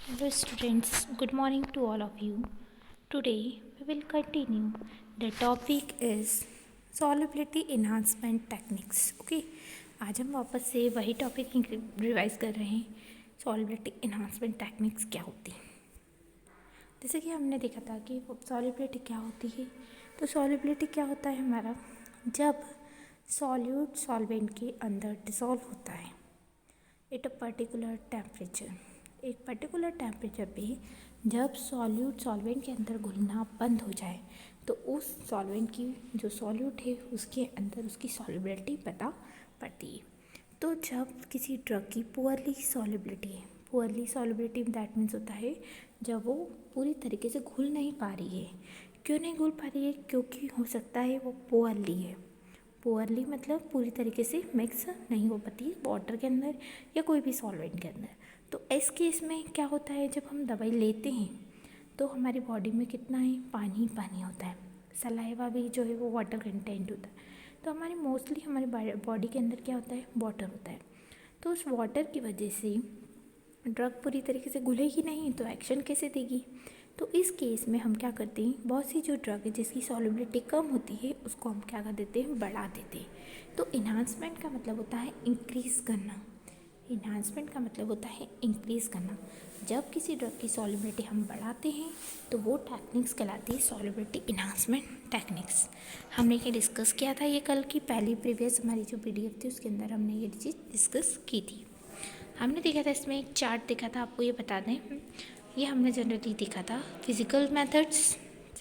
Hello students, good morning to all of you. Today we will continue. The topic is solubility enhancement techniques. Okay, आज हम वापस से वही topic revise कर रहे हैं. सॉल्युबिलिटी एनहांसमेंट टेक्निक्स क्या होती है. जैसे कि हमने देखा था कि सॉल्युबिलिटी क्या होती है. तो सॉल्युबिलिटी क्या होता है हमारा, जब सॉल्यूट सॉल्वेंट के अंदर डिसॉल्व होता है एट अ पर्टिकुलर टेम्परेचर. एक पर्टिकुलर टेम्परेचर पे जब सॉल्यूट सॉल्वेंट के अंदर घुलना बंद हो जाए तो उस सॉल्वेंट की जो सॉल्यूट है उसके अंदर उसकी सॉल्युबिलिटी पता पड़ती है. तो जब किसी ड्रग की पुअरली सॉल्युबिलिटी दैट मीन्स होता है जब वो पूरी तरीके से घुल नहीं पा रही है. क्यों नहीं घुल पा रही है? क्योंकि हो सकता है वो पुअरली मतलब पूरी तरीके से मिक्स नहीं हो पाती वाटर के अंदर या कोई भी सॉल्वेंट के अंदर. तो इस केस में क्या होता है, जब हम दवाई लेते हैं तो हमारी बॉडी में कितना है, पानी होता है. सलाइवा भी जो है वो वाटर कंटेंट होता है. तो हमारी बॉडी के अंदर क्या होता है, वाटर होता है. तो उस वाटर की वजह से ड्रग पूरी तरीके से घुलेगी नहीं तो एक्शन कैसे देगी. तो इस केस में हम क्या करते हैं, बहुत सी जो ड्रग है जिसकी सॉल्युबिलिटी कम होती है उसको हम क्या कर देते हैं, बढ़ा देते हैं. तो इन्हांसमेंट का मतलब होता है इंक्रीज़ करना. जब किसी ड्रग की सॉल्युबिलिटी हम बढ़ाते हैं तो वो टेक्निक्स कहलाती है सॉल्युबिलिटी इन्हांसमेंट टेक्निक्स. हमने ये डिस्कस किया था, ये कल की पहली प्रीवियस हमारी जो PDF थी उसके अंदर हमने ये चीज़ डिस्कस की थी. हमने देखा था इसमें एक चार्ट देखा था, आपको ये बता दें, ये हमने जनरली देखा था physical methods,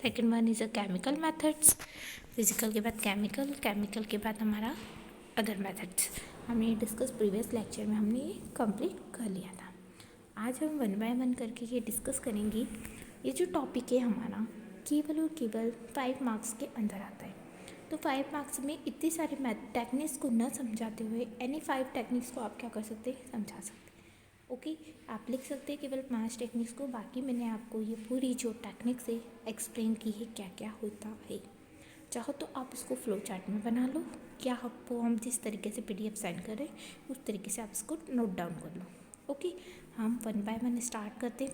second one is a chemical methods, physical के बाद केमिकल के बाद हमारा अदर मेथड्स. हमने ये डिस्कस प्रीवियस लेक्चर में हमने ये कंप्लीट कर लिया था. आज हम 1 बाय 1 करके ये डिस्कस करेंगे. ये जो टॉपिक है हमारा केवल और केवल 5 मार्क्स के अंदर आता है. तो 5 मार्क्स में इतने सारे टेक्निक्स को न समझाते हुए एनी 5 टेक्निक्स को आप क्या कर सकते हैं, समझा सकते हैं. ओके, आप लिख सकते हैं केवल 5 टेक्निक्स को. बाकी मैंने आपको ये पूरी जो टेक्निक्स है एक्सप्लेन की है क्या क्या होता है. चाहो तो आप इसको फ्लो चार्ट में बना लो, क्या आपको हम जिस तरीके से PDF सेंड कर रहे हैं उस तरीके से आप इसको नोट डाउन कर लो. ओके, हम 1 बाय 1 स्टार्ट करते हैं.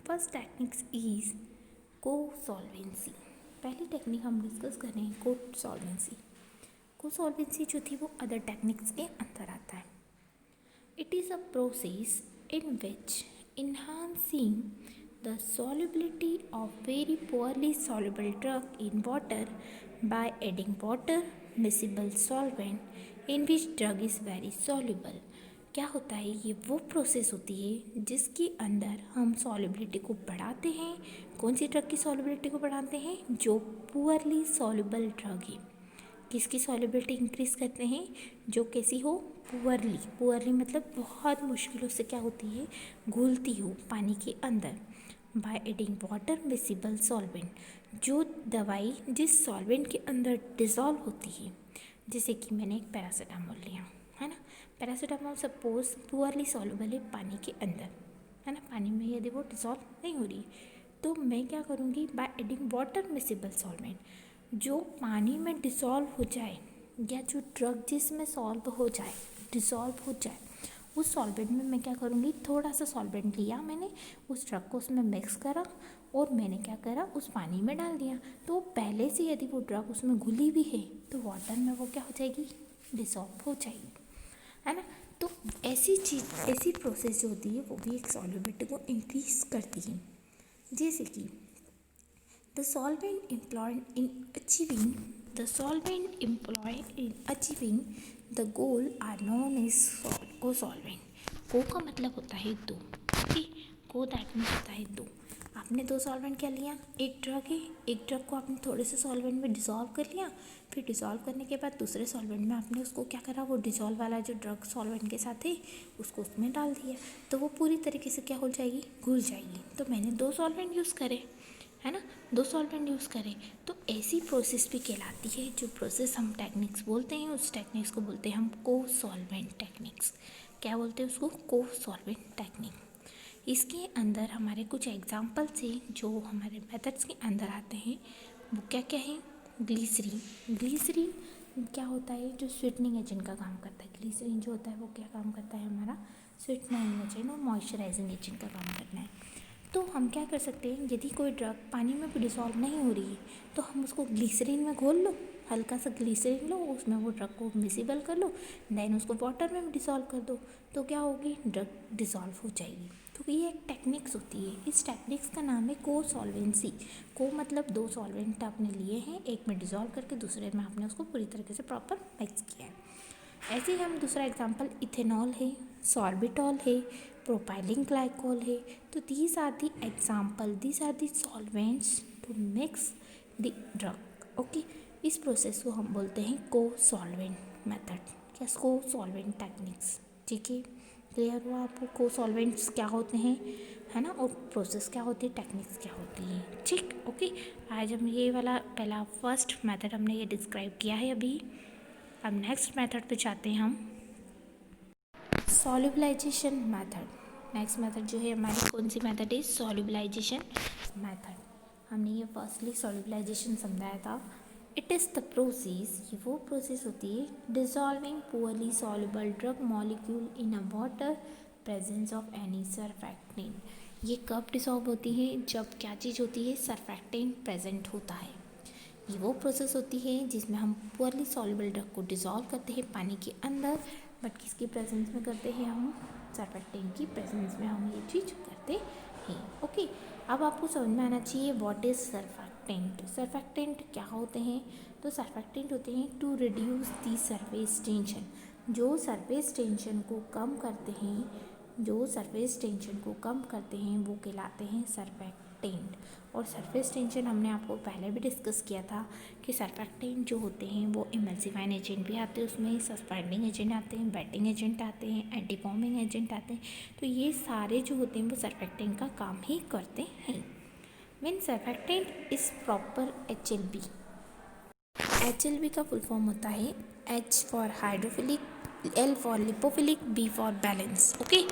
फर्स्ट टेक्निक्स इज़ को सॉल्वेंसी. पहली टेक्निक हम डिस्कस कर रहे हैं को सॉल्वेंसी जो थी वो अदर टेक्निक्स के अंदर आता है. It is a process in which enhancing the solubility of very poorly soluble drug in water by adding water miscible solvent in which drug is very soluble. क्या होता है, ये वो प्रोसेस होती है जिसके अंदर हम सॉल्युबिलिटी को बढ़ाते हैं. कौन सी ड्रग की सॉल्युबिलिटी को बढ़ाते हैं, जो पुअरली सॉल्युबल ड्रग है. किसकी सॉल्युबिलिटी इंक्रीज़ करते हैं, जो कैसी हो, पुअरली मतलब बहुत मुश्किलों से क्या होती है, घुलती हो पानी के अंदर. By adding water miscible solvent, जो दवाई जिस सॉल्वेंट के अंदर डिज़ोल्व होती है. जैसे कि मैंने एक पैरासीटामोल लिया है ना, पैरासीटामोल सपोज पुअरली सॉल्युबल है पानी के अंदर, है ना, पानी में यदि वो डिज़ोल्व नहीं हो रही तो मैं क्या करूँगी, by adding water miscible solvent, जो पानी में डिसॉल्व हो जाए या जो ड्रग जिसमें डिसॉल्व हो जाए उस सॉल्वेंट में मैं क्या करूँगी, थोड़ा सा सॉल्वेंट लिया मैंने, उस ड्रग को उसमें मिक्स करा और मैंने क्या करा, उस पानी में डाल दिया. तो पहले से यदि वो ड्रग उसमें घुली भी है तो वाटर में वो क्या हो जाएगी, डिसॉल्व हो जाएगी, है ना. तो ऐसी प्रोसेस जो होती है वो भी एक सॉल्युबिलिटी को इंक्रीज करती है. जैसे कि The solvent employed in achieving the goal are known as co-solvent. को का मतलब होता है दो. ओके, को दैट मीन्स होता है दो. आपने 2 सॉल्वेंट क्या लिया, एक ड्रग है, एक ड्रग को आपने थोड़े से सॉल्वेंट में डिसॉल्व कर लिया, फिर डिसॉल्व करने के बाद दूसरे सॉल्वेंट में आपने उसको क्या करा, वो डिसॉल्व वाला जो ड्रग सॉल्वेंट के साथ है उसको उसमें डाल दिया, तो वो पूरी तरीके से क्या हो जाएगी, घुल जाएगी. तो मैंने 2 सॉल्वेंट यूज़ करे, है ना, 2 सॉल्वेंट यूज़ करें. तो ऐसी प्रोसेस भी कहलाती है. जो प्रोसेस हम टेक्निक्स बोलते हैं उस टेक्निक्स को बोलते हैं हम को सॉल्वेंट टेक्निक्स. क्या बोलते हैं उसको, को सॉल्वेंट टेक्निक. इसके अंदर हमारे कुछ एग्जांपल्स हैं जो हमारे मेथड्स के अंदर आते हैं. वो क्या क्या है, ग्लीसरीन क्या होता है, जो स्वीटनिंग एजेंट का काम करता है. ग्लीसरीन जो होता है वो क्या काम करता है, हमारा स्वीटनर एजेंट और मॉइस्चराइजिंग एजेंट का काम करना है। तो हम क्या कर सकते हैं, यदि कोई ड्रग पानी में भी डिसॉल्व नहीं हो रही है तो हम उसको ग्लिसरीन में घोल लो, हल्का सा ग्लिसरीन लो, उसमें वो ड्रग को मिसिबल कर लो, देन उसको वाटर में भी डिसॉल्व कर दो, तो क्या होगी, ड्रग डिसॉल्व हो जाएगी। तो ये एक टेक्निक्स होती है, इस टेक्निक्स का नाम है को सॉल्वेंसी। को मतलब दो सॉल्वेंट आपने लिए हैं, एक में डिसॉल्व करके दूसरे में आपने उसको पूरी तरीके से प्रॉपर मिक्स किया है। ऐसे ही हम दूसरा एग्जांपल इथेनॉल है, सॉर्बिटॉल है, प्रोपाइलिन ग्लाइकोल है। तो these are the example, these are the solvents to mix the drug. Okay, इस प्रोसेस को हम बोलते हैं को सॉल्वेंट मेथड या को सॉल्वेंट टेक्निक्स। ठीक है, क्लियर हुआ आपको को सॉल्वेंट्स क्या होते हैं, है ना, और प्रोसेस क्या होती है, टेक्निक्स क्या होती है। ठीक, ओके, आज हम ये वाला पहला फर्स्ट मेथड हमने ये डिस्क्राइब किया है अभी। अब नेक्स्ट मेथड पे जाते हैं हम, सॉल्युबलाइजेशन मेथड। नेक्स्ट मेथड जो है हमारी कौन सी मेथड है, सॉल्युबलाइजेशन मेथड। हमने ये फर्स्टली सॉल्युबलाइजेशन समझाया था। इट इज़ द प्रोसेस, ये वो प्रोसेस होती है dissolving poorly soluble drug molecule in a water presence of any surfactant. ये कब डिसॉल्व होती है, जब क्या चीज़ होती है, सर्फैक्टेंट प्रेजेंट होता है। ये वो प्रोसेस होती है जिसमें हम पुअरली सॉल्युबल ड्रग को डिसॉल्व करते हैं पानी के अंदर, बट किसकी प्रेजेंस में करते हैं, हम सर्फैक्टेंट की प्रेजेंस में हम ये चीज़ करते हैं। ओके, अब आपको समझ में आना चाहिए व्हाट इज़ सर्फैक्टेंट। सर्फैक्टेंट क्या होते हैं, तो सर्फैक्टेंट होते हैं to reduce the surface tension, जो सरफेस टेंशन को कम करते हैं, जो सरफेस टेंशन को कम करते हैं वो कहलाते हैं सर्फैक्टेंट। और सरफेस टेंशन हमने आपको पहले भी डिस्कस किया था कि सर्फैक्टेंट जो होते हैं वो इमल्सिफाइंग एजेंट भी आते हैं, उसमें सस्पेंडिंग एजेंट आते हैं, वेटिंग एजेंट आते हैं, एंटी फॉर्मिंग एजेंट आते हैं। तो ये सारे जो होते हैं वो सर्फैक्टेंट का काम ही करते हैं। When surfactant is proper HLB, HLB का फुल फॉर्म होता है H for hydrophilic, L for lipophilic, B for balance. Okay,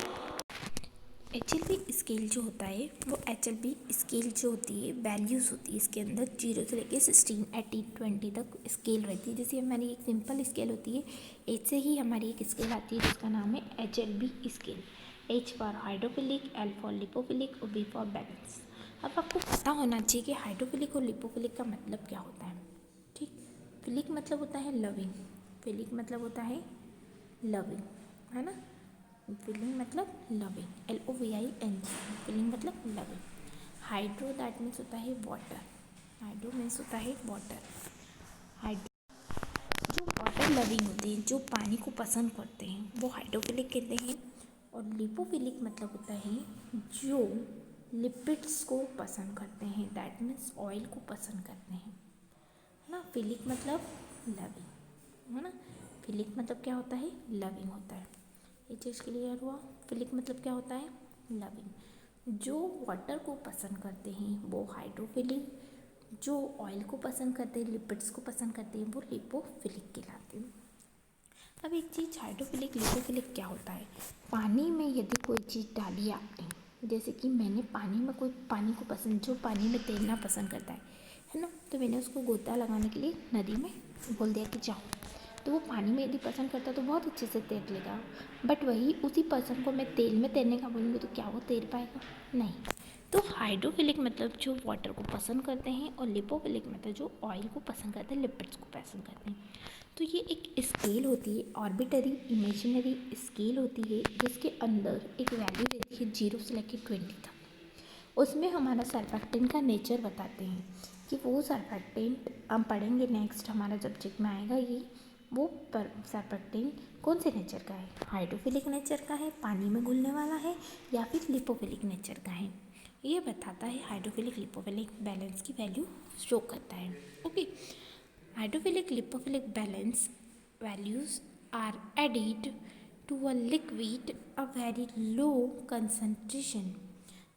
HLB scale जो होता है वो HLB स्केल जो होती है वैल्यूज़ होती है इसके अंदर 0 से लेके 16, 18, 20 तक स्केल रहती है। जैसे हमारी एक सिंपल स्केल होती है, H से ही हमारी एक स्केल आती है जिसका नाम है HLB scale. H for hydrophilic, L for lipophilic और B फॉर बैलेंस। अब आपको पता होना चाहिए कि हाइड्रोफिलिक और लिपोफिलिक का मतलब क्या होता है। ठीक, फिलिक मतलब होता है लविंग, फिलिक मतलब होता है लविंग, है ना, फिलिंग मतलब लविंग, LOVING, फिलिंग मतलब लविंग। हाइड्रो दैट मीन्स होता है वाटर, हाइड्रो मीन्स होता है वाटर। हाइड्रो जो वाटर लविंग होते हैं, जो पानी को पसंद करते हैं, वो हाइड्रोफिलिक कहते हैं। और लिपोफिलिक मतलब होता है जो लिपिड्स को पसंद करते हैं, दैट मीन्स ऑयल को पसंद करते हैं, है ना। फिलिक मतलब लविंग, है ना, फिलिक मतलब क्या होता है, लविंग होता है। ये चीज़ क्लियर हुआ, फिलिक मतलब क्या होता है, लविंग। जो वाटर को पसंद करते हैं वो हाइड्रोफिलिक, जो ऑयल को पसंद करते हैं, लिपिड्स को पसंद करते हैं, वो लिपोफिलिक कहलाते हैं। अब एक चीज़ हाइड्रोफिलिक लिपोफिलिक क्या होता है, पानी में यदि कोई चीज़ डाली आपने, जैसे कि मैंने पानी में कोई पानी को पसंद, जो पानी में तैरना पसंद करता है ना, तो मैंने उसको गोता लगाने के लिए नदी में बोल दिया कि जाओ, तो वो पानी में यदि पसंद करता है तो बहुत अच्छे से तैर लेगा। बट वही उसी पर्सन को मैं तेल में तैरने का बोलूँगी तो क्या वो तैर पाएगा, नहीं। तो हाइड्रोफिलिक मतलब जो वाटर को पसंद करते हैं, और लिपोफिलिक मतलब जो ऑयल को पसंद करते हैं, लिपिड्स को पसंद करते हैं। तो ये एक स्केल होती है, आर्बिटरी इमेजिनरी स्केल होती है, जिसके अंदर एक वैल्यू रहती है 0 से लेकर 20 तक। उसमें हमारा सर्फैक्टेंट का नेचर बताते हैं कि वो सर्फैक्टेंट हम पढ़ेंगे नेक्स्ट, हमारा सब्जेक्ट में आएगा ये, वो पर सर्फैक्टेंट कौन से नेचर का है, हाइड्रोफिलिक नेचर का है, पानी में घुलने वाला है, या फिर लिपोफिलिक नेचर का है। ये बताता है, हाइड्रोफिलिक लिपोफिलिक बैलेंस की वैल्यू शो करता है। Okay, hydrophilic lipophilic balance values are added to a liquid a very low concentration.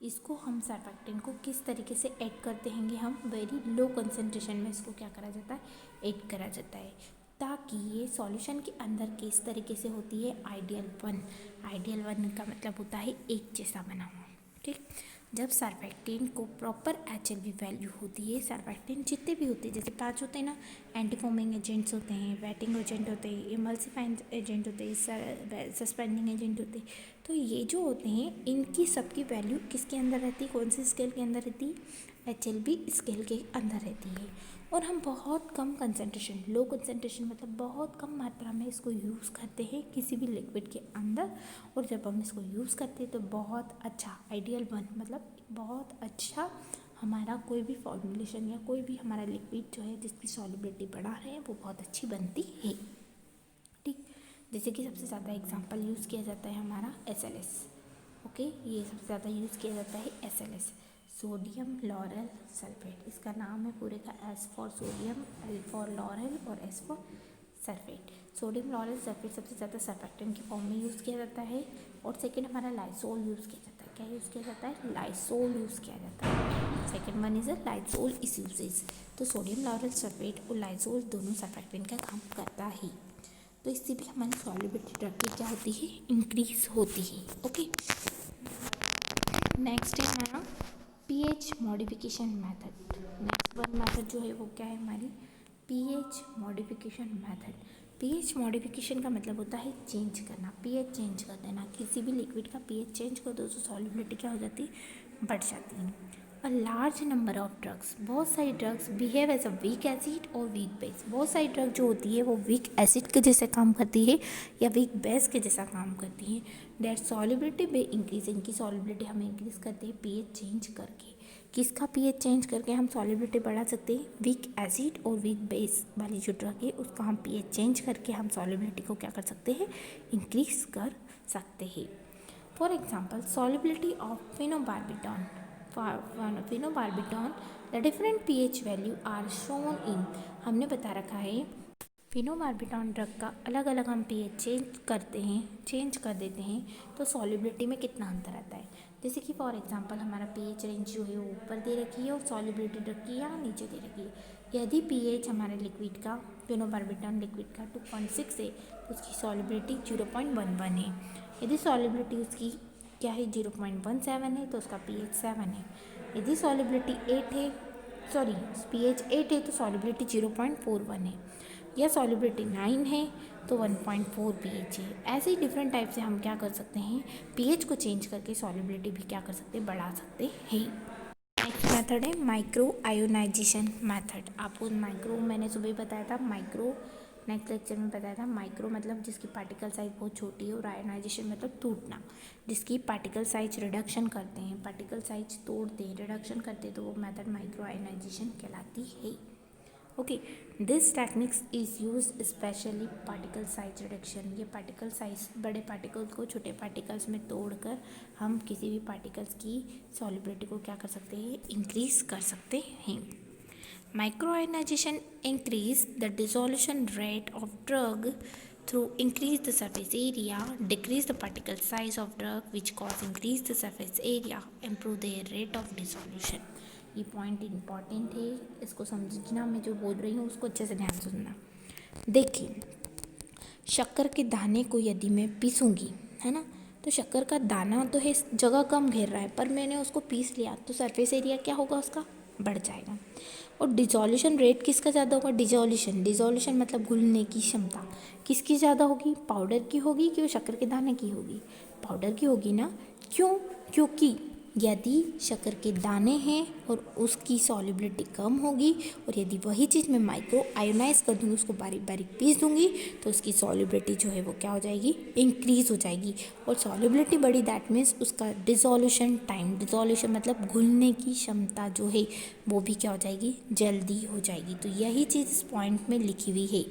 इसको हम सर्फैक्टेंट को किस तरीके से ऐड करते हैं, हम वेरी लो कंसंट्रेशन में इसको क्या करा जाता है, ऐड करा जाता है, ताकि ये सॉल्यूशन के अंदर किस तरीके से होती है, आइडियल वन। आइडियल वन का मतलब होता है एक जैसा बना हुआ, ठीक। जब सर्फेक्टेंट को प्रॉपर HLB वैल्यू होती है, सर्फेक्टेंट जितने भी होते हैं, जैसे 5 होते हैं ना, एंटीफोमिंग एजेंट्स होते हैं, वेटिंग एजेंट होते हैं, इमल्सिफाइंग एजेंट होते हैं, सस्पेंडिंग एजेंट होते हैं, तो ये जो होते हैं इनकी सबकी वैल्यू किसके अंदर रहती है, कौन सी स्केल के अंदर रहती है, HLB स्केल के अंदर रहती है। और हम बहुत कम कंसंट्रेशन, लो कंसंट्रेशन मतलब बहुत कम मात्रा में इसको यूज़ करते हैं किसी भी लिक्विड के अंदर। और जब हम इसको यूज़ करते हैं तो बहुत अच्छा आइडियल मतलब बहुत अच्छा हमारा कोई भी फॉर्मुलेशन या कोई भी हमारा लिक्विड जो है जिसकी सॉल्युबिलिटी बढ़ा रहे हैं वो बहुत अच्छी बनती है। ठीक। जैसे कि सबसे ज़्यादा एग्जांपल यूज़ किया जाता है हमारा SLS। ओके, ये सबसे ज़्यादा यूज़ किया जाता है SLS, सोडियम लॉरेल सल्फेट। इसका नाम है पूरे का S for sodium, L for laurel और S for sulphate. Sodium lauryl sulphate सबसे ज़्यादा सर्फेक्टेंट की फॉर्म में यूज़ किया जाता है। और सेकेंड हमारा लाइसोल यूज़ किया जाता है। क्या यूज़ किया जाता है? लाइसोल यूज़ किया जाता है। Second one is a Lysol is usage. तो सोडियम लॉरेल सल्फेट और लाइसोल दोनों सर्फेक्टेंट का काम करता है। तो इससे भी हमारी सॉल्युबिलिटी ड्रग की क्या होती है? इंक्रीज होती है। ओके, नेक्स्ट है हमारा pH modification method. Next one method जो है वो क्या है हमारी? PH modification method. PH modification का मतलब होता है चेंज करना, पीएच चेंज कर देना। किसी भी लिक्विड का पीएच चेंज कर दो तो सॉल्युबिलिटी क्या हो जाती है? बढ़ जाती है। A large number of drugs, बहुत सारी drugs behave as a weak acid और वीक बेस। बहुत सारी ड्रग जो होती है वो वीक एसिड के जैसे काम करती है या वीक बेस के जैसा काम करती है। डेट सॉल्युबिलिटी में इंक्रीज, इनकी सॉल्युबिलिटी हम इंक्रीज करते हैं पीएच चेंज करके। किसका पीएच चेंज करके हम सॉल्युबिलिटी बढ़ा सकते हैं? वीक एसिड और वीक बेस वाली जो ड्रग है उसका हम पीएच चेंज करके हम सॉल्युबिलिटी को क्या कर सकते हैं? इंक्रीज कर सकते हैं। For example solubility of phenobarbitone, phenobarbital, the different pH value are shown in। हमने बता रखा है फेनोबार्बिटॉन ड्रग का अलग अलग हम पीएच चेंज कर देते हैं तो सॉल्युबिलिटी में कितना अंतर आता है। जैसे कि फॉर एग्जांपल हमारा पीएच रेंज जो है वो ऊपर दे रखी है और सॉल्युबिलिटी ड्रग की यहाँ नीचे दे रखी है। यदि पीएच हमारे लिक्विड का, फेनोबार्बिटॉन लिक्विड का 2.6 है तो उसकी सॉल्युबिलिटी 0.11 है। यदि सॉल्युबिलिटी उसकी क्या है 0.17 है तो उसका पीएच 7 है। यदि सॉल्युबिलिटी 8 है, सॉरी पीएच 8 है तो सॉल्युबिलिटी 0.41 है। या सॉल्युबिलिटी 9 है तो 1.4 पीएच है। ऐसे ही डिफरेंट टाइप से हम क्या कर सकते हैं? पीएच को चेंज करके सॉल्युबिलिटी भी क्या कर सकते हैं? बढ़ा सकते हैं। नेक्स्ट मेथड है माइक्रो आयोनाइजेशन मेथड। आपको माइक्रो मैंने सुबह बताया था, माइक्रो नेक्स्ट लेक्चर में बताया था। माइक्रो मतलब जिसकी पार्टिकल साइज बहुत छोटी है और आयोनाइजेशन मतलब टूटना, जिसकी पार्टिकल साइज रिडक्शन करते हैं, पार्टिकल साइज तोड़ते हैं, रिडक्शन करते हैं, तो वो मेथड माइक्रो आयोनाइजेशन कहलाती है। Okay, this techniques is use specially particle size reduction. ये पार्टिकल साइज, बड़े पार्टिकल्स को छोटे पार्टिकल्स में तोड़कर हम किसी भी पार्टिकल्स की सॉल्युबिलिटी को क्या कर सकते हैं? इंक्रीज कर सकते हैं। Microionization increase the dissolution rate of drug through increase the surface area, decrease the particle size of drug which cause increase the surface area, improve their rate of dissolution। ये point important है, इसको समझना। मैं जो बोल रही हूँ उसको अच्छे से ध्यान सुनना। देखिए, शक्कर के दाने को यदि मैं पीसूँगी, है ना, तो शक्कर का दाना तो है, जगह कम घेर रहा है, पर मैंने उसको पीस लिया तो सरफेस एरिया क्या होगा? उसका बढ़ जाएगा। और डिजोल्यूशन रेट किसका ज़्यादा होगा? डिजोल्यूशन मतलब घुलने की क्षमता किसकी ज़्यादा होगी? पाउडर की होगी कि वो शक्कर के दाने की होगी? पाउडर की होगी ना। क्यों? क्योंकि यदि शक्कर के दाने हैं और उसकी सॉल्युबिलिटी कम होगी, और यदि वही चीज़ मैं माइक्रो आयोनाइज कर दूँगी, उसको बारीक बारीक पीस दूँगी, तो उसकी सॉल्युबिलिटी जो है वो क्या हो जाएगी? इंक्रीज़ हो जाएगी। और सॉल्युबिलिटी बढ़ी, दैट मीन्स उसका डिसोल्यूशन टाइम, डिसोल्यूशन मतलब घुलने की क्षमता जो है वो भी क्या हो जाएगी? जल्दी हो जाएगी। तो यही चीज़ इस पॉइंट में लिखी हुई है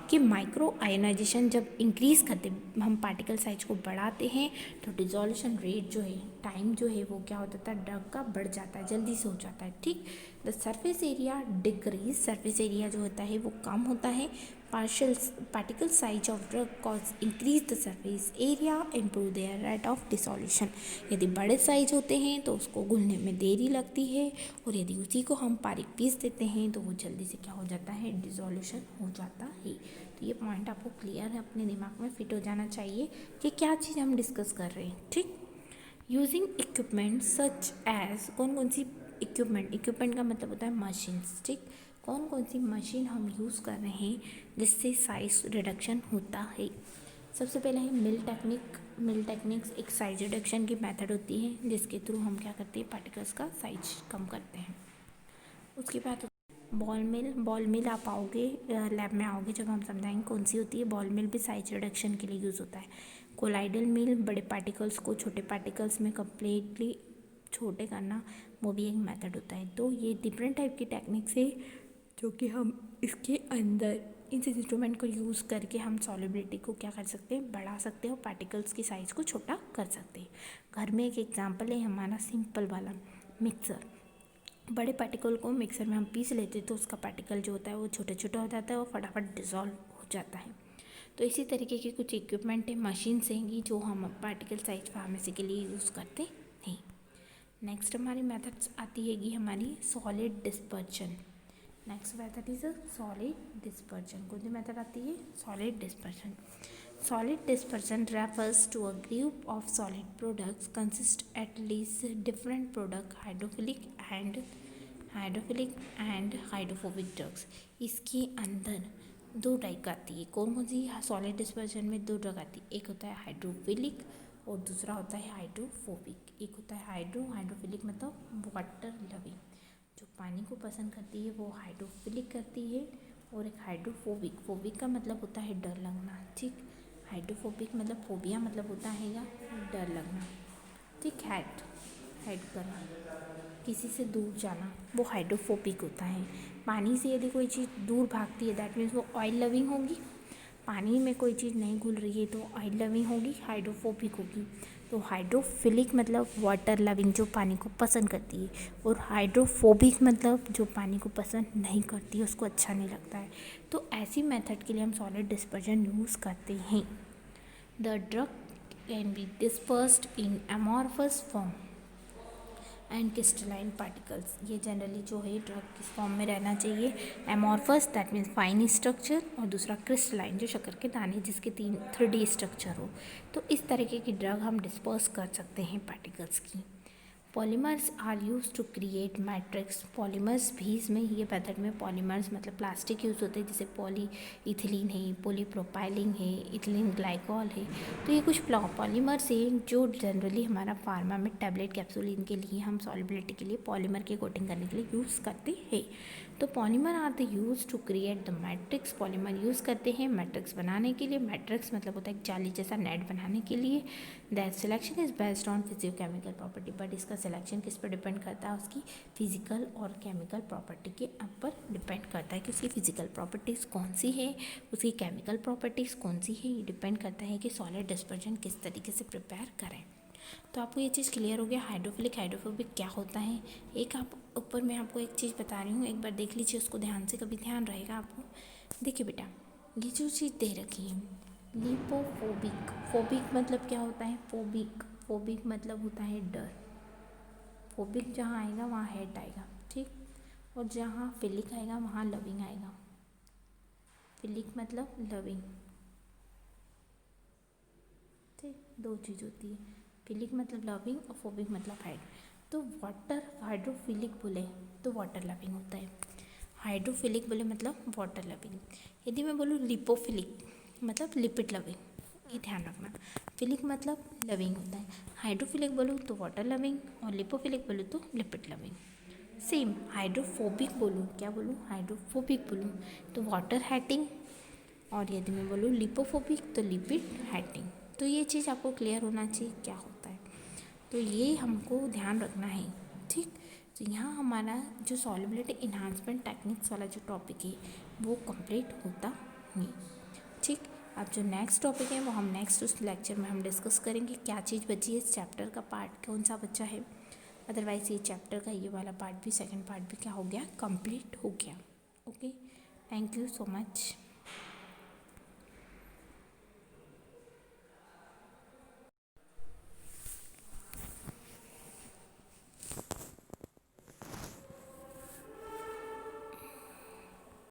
कि माइक्रो आयोनाइजेशन जब इंक्रीज़ करते, हम पार्टिकल साइज को बढ़ाते हैं तो डिसोल्यूशन रेट जो है, टाइम जो है वो क्या हो जाता है? ड्रग का बढ़ जाता है, जल्दी से हो जाता है। ठीक। The surface area decrease, surface area जो होता है वो कम होता है। Particle size of drug cause increase the surface area, improve their rate of dissolution. यदि बड़े साइज होते हैं तो उसको घुलने में देरी लगती है, और यदि उसी को हम बारीक पीस देते हैं तो वो जल्दी से क्या हो जाता है? डिसोल्यूशन हो जाता है। तो ये पॉइंट आपको क्लियर है, अपने दिमाग में फिट हो जाना चाहिए कि क्या चीज़ हम डिस्कस कर रहे हैं। ठीक। यूजिंग इक्विपमेंट सच एज, कौन सी इक्विपमेंट का मतलब होता है मशीन्स, ठीक। कौन सी मशीन हम यूज़ कर रहे हैं जिससे साइज रिडक्शन होता है। सबसे पहले है मिल टेक्निक्स एक साइज रिडक्शन की मेथड होती है जिसके थ्रू हम क्या करते हैं, पार्टिकल्स का साइज कम करते हैं। उसके बाद बॉल मिल आप आओगे, लैब में आओगे जब हम समझाएंगे कौन सी होती है। बॉल मिल भी साइज रिडक्शन के लिए यूज़ होता है। कोलाइडल मिल बड़े पार्टिकल्स को छोटे पार्टिकल्स में कम्प्लीटली छोटे करना, वो भी एक मेथड होता है। तो ये डिफरेंट टाइप की टेक्निक्स है जो कि हम इसके अंदर इस इंस्ट्रूमेंट को यूज़ करके हम सॉलिबिलिटी को क्या कर सकते हैं, बढ़ा सकते हैं और पार्टिकल्स की साइज़ को छोटा कर सकते हैं। घर में एक एग्जांपल है हमारा सिंपल वाला मिक्सर। बड़े पार्टिकल को मिक्सर में हम पीस लेते हैं तो उसका पार्टिकल जो होता है वो छोटा छोटा हो जाता है और फटाफट डिज़ोल्व हो जाता है। तो इसी तरीके के कुछ इक्विपमेंट है, मशीन्स हैं जो हम पार्टिकल साइज फार्मेसी के लिए यूज़ करते हैं। नेक्स्ट हमारी मेथड्स आती हैगी हमारी solid dispersion. Next method is solid dispersion. कौन सी मेथड आती है, solid dispersion. Solid dispersion refers to a group of solid products consist at least different product hydrophilic and hydrophobic drugs। इसके अंदर दो टाइप आती है। कौन सी सॉलिड डिस्पर्जन में दो ड्रग आती है, एक होता है हाइड्रोफिलिक और दूसरा होता है हाइड्रोफोबिक। एक होता है हाइड्रोफिलिक मतलब वाटर लविंग, जो पानी को पसंद करती है वो हाइड्रोफिलिक करती है, और एक हाइड्रोफोबिक का मतलब होता है डर लगना, ठीक। हाइड्रोफोबिक मतलब फोबिया मतलब होता है या डर लगना, ठीक। हेड करना, किसी से दूर जाना, वो हाइड्रोफोबिक होता है। पानी से यदि कोई चीज़ दूर भागती है दैट मीन्स वो ऑयल लविंग होगी। पानी में कोई चीज़ नहीं घुल रही है तो ऑयल लविंग होगी, हाइड्रोफोबिक होगी। तो हाइड्रोफिलिक मतलब वाटर लविंग जो पानी को पसंद करती है, और हाइड्रोफोबिक मतलब जो पानी को पसंद नहीं करती है, उसको अच्छा नहीं लगता है। तो ऐसी मेथड के लिए हम सॉलिड डिस्पर्जन यूज़ करते हैं। The drug can be dispersed in amorphous form and crystalline particles. ये जनरली जो है ड्रग किस फॉर्म में रहना चाहिए, amorphous that means fine structure, और दूसरा क्रिस्टलाइन जो शक्कर के दाने जिसके 3D स्ट्रक्चर हो। तो इस तरीके की ड्रग हम डिस्पर्स कर सकते हैं पार्टिकल्स की। Polymers are use to create matrix. Polymers भी इसमें ये मेथड में पॉलीमर्स मतलब प्लास्टिक यूज़ होते हैं, जैसे पॉली इथिलीन है, पॉलीप्रोपाइलिन है, इथिलीन ग्लाइकॉल है। तो ये कुछ पॉलीमर्स हैं जो जनरली हमारा फार्मा में टैबलेट कैप्सूल इनके लिए हम सॉलिबिलिटी के लिए पॉलीमर की कोटिंग करने के लिए यूज़ करते हैं। तो polymer are the use to create the matrix. Polymer use करते हैं मैट्रिक्स बनाने के लिए। मैट्रिक्स मतलब होता है एक जाली जैसा नेट बनाने के लिए। That selection is based on physicochemical property, but इसका सिलेक्शन किस पर डिपेंड करता है, उसकी फिजिकल और केमिकल प्रॉपर्टी के ऊपर डिपेंड करता है कि उसकी फिजिकल प्रॉपर्टीज़ कौन सी है, उसकी केमिकल प्रॉपर्टीज़ कौन सी है। ये डिपेंड करता है कि सॉलिड डिस्पर्जन किस तरीके से प्रिपेयर करें। तो आपको ये चीज़ क्लियर हो गया हाइड्रोफिलिक हाइड्रोफोबिक क्या होता है। एक आप ऊपर मैं आपको एक चीज़ बता रही हूँ, एक बार देख लीजिए उसको ध्यान से, कभी ध्यान रहेगा आपको। देखिए बेटा, ये जो चीज़ दे रखी है लिपोफोबिक, फोबिक मतलब क्या होता है, फोबिक मतलब होता है डर। फोबिक जहाँ आएगा वहाँ हेट आएगा, ठीक। और जहाँ फिलिक आएगा वहाँ लविंग आएगा। फिलिक मतलब लविंग, ठीक। दो चीज़ होती है, फिलिक मतलब लविंग और फोबिक मतलब हेट। तो वाटर हाइड्रोफिलिक बोले तो वाटर लविंग होता है, हाइड्रोफिलिक बोले मतलब वाटर लविंग। यदि मैं बोलूँ लिपोफिलिक मतलब लिपिड लविंग, ये ध्यान रखना। फिलिक मतलब लविंग होता है, हाइड्रोफिलिक बोलूँ तो वाटर लविंग, और लिपोफिलिक बोलूँ तो लिपिड लविंग। सेम हाइड्रोफोबिक बोलूँ, क्या बोलूँ, हाइड्रोफोबिक बोलूँ तो वाटर हैटिंग, और यदि मैं बोलूँ लिपोफोबिक तो लिपिड हैटिंग। तो ये चीज़ आपको क्लियर होना चाहिए क्या होता है, तो ये हमको ध्यान रखना है, ठीक। तो यहाँ हमारा जो सॉल्युबिलिटी इन्हांसमेंट टेक्निक्स वाला जो टॉपिक है वो कंप्लीट होता है, ठीक। अब जो नेक्स्ट टॉपिक है वो हम नेक्स्ट उस लेक्चर में हम डिस्कस करेंगे क्या चीज़ बची है, इस चैप्टर का पार्ट कौन सा बच्चा है। अदरवाइज़ ये चैप्टर का ये वाला पार्ट भी, सेकंड पार्ट भी क्या हो गया, कंप्लीट हो गया। Okay, thank you so much.